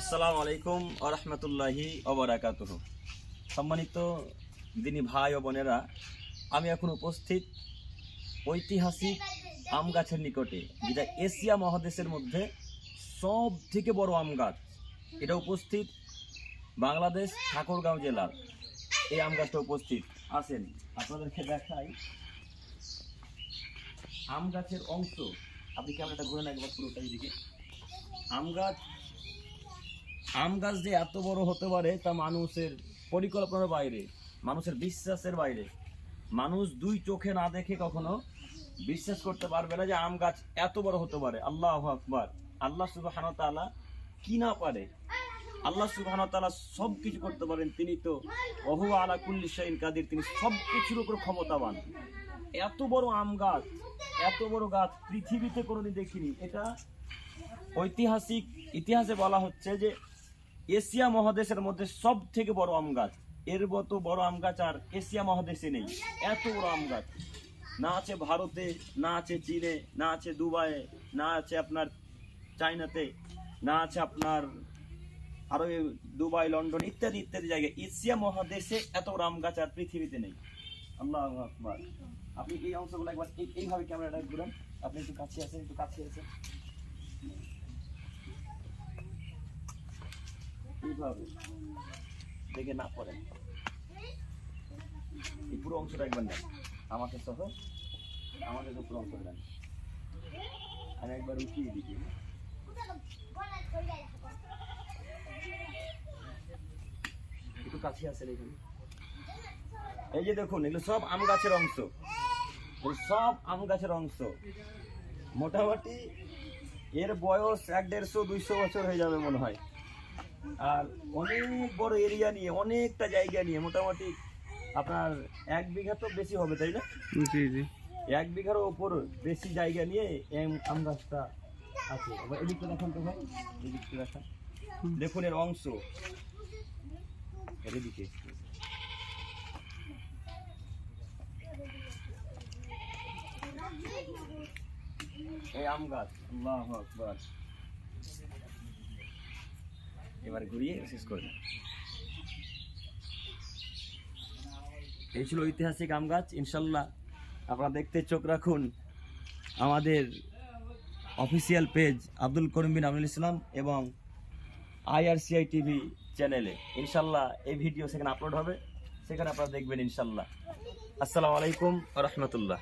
আসসালামু আলাইকুম ওয়া রাহমাতুল্লাহি ওয়া বারাকাতুহু। সম্মানিত দিনী ভাই ও বোনেরা, আমি এখন উপস্থিত ঐতিহাসিক আম গাছের নিকটে, যেটা এশিয়া মহাদেশের মধ্যে সব থেকে বড় আম গাছ। এটা উপস্থিত বাংলাদেশ ঠাকুরগাঁও জেলার। এই আম গাছটা উপস্থিত আসেন, আপনাদেরকে দেখাই আম গাছের অংশ। আপনি ক্যামেরাটা ঘুরে না একবার পুরোটাই দিকে। আম গাছ যে এত বড় হতে পারে তা মানুষের পরিকল্পনার বাইরে, মানুষের বিশ্বাসের বাইরে। মানুষ দুই চোখে না দেখে কখনো বিশ্বাস করতে পারবে না যে আম গাছ এত বড় হতে পারে। আল্লাহু আকবার। আল্লাহ সুবহানাহু ওয়া তাআলা কি না পারে? আল্লাহ সুবহানাহু ওয়া তাআলা সব কিছু করতে পারেন। তিনি তো ওহু আলা কুল্লি শাইইন কাদির, তিনি সব কিছুর উপর ক্ষমতাবান। এত বড় আম গাছ, এত বড় গাছ পৃথিবীতে কোনোদিন দেখিনি। এটা ঐতিহাসিক ইতিহাসে বলা হচ্ছে যে এশিয়া মহাদেশের মধ্যে সব থেকে বড় আম গাছ। এর মতো বড় আম গাছ আর এশিয়া মহাদেশে নেই। এত বড় আম গাছ না আছে ভারতে, না আছে চীনে, না আছে দুবাইয়ে, না আছে আপনার চায়নাতে, না আছে আপনার আরো দুবাই, লন্ডন ইত্যাদি ইত্যাদি জায়গায়। এশিয়া মহাদেশে এত বড় আম গাছ আর পৃথিবীতে নেই। আল্লাহু আকবার। আপনি এই অংশগুলো একবার এইভাবে ক্যামেরাটা ঘুরান। আপনি একটু কাছে আসেন, একটু কাছে আসেন, এইভাবে দেখে না পড়েন। এই পুরো অংশটা একবার নেন, আমাকে সহ আমাদের পুরো অংশটা নেন। আমি একবার উঠিয়ে দিচ্ছি। একটু কাছে আসেন এখানে। এই যে দেখুন, এগুলো সব আম গাছের অংশ, সব আম গাছের অংশ। মোটামুটি এর বয়স 100-150-200 বছর হয়ে যাবে মনে হয়। আর অনেক বড় এরিয়া নিয়ে, অনেকটা জায়গা নিয়ে, মোটামুটি আপনার 1 বিঘা তো বেশি হবে, তাই না? জি জি, 1 বিঘার ওপর বেশি জায়গা নিয়ে আম গাছটা আছে। এবার এদিকটা দেখান তো ভাই, এদিকটা দেখান। দেখুন এর অংশ এদিকে। এই আম গাছ, আল্লাহু আকবার। এবার ঘুরিয়ে শেষ করে দেন। এই ছিল ঐতিহাসিক আম গাছ। ইনশাল্লাহ আপনারা দেখতে চোখ রাখুন আমাদের অফিসিয়াল পেজ আব্দুল করিম বিন আমিনুল ইসলাম এবং IRCI টিভি চ্যানেলে। ইনশাল্লাহ এই ভিডিও সেখানে আপলোড হবে, সেখানে আপনারা দেখবেন ইনশাল্লাহ। আসসালামু আলাইকুম ওয়া রাহমাতুল্লাহ।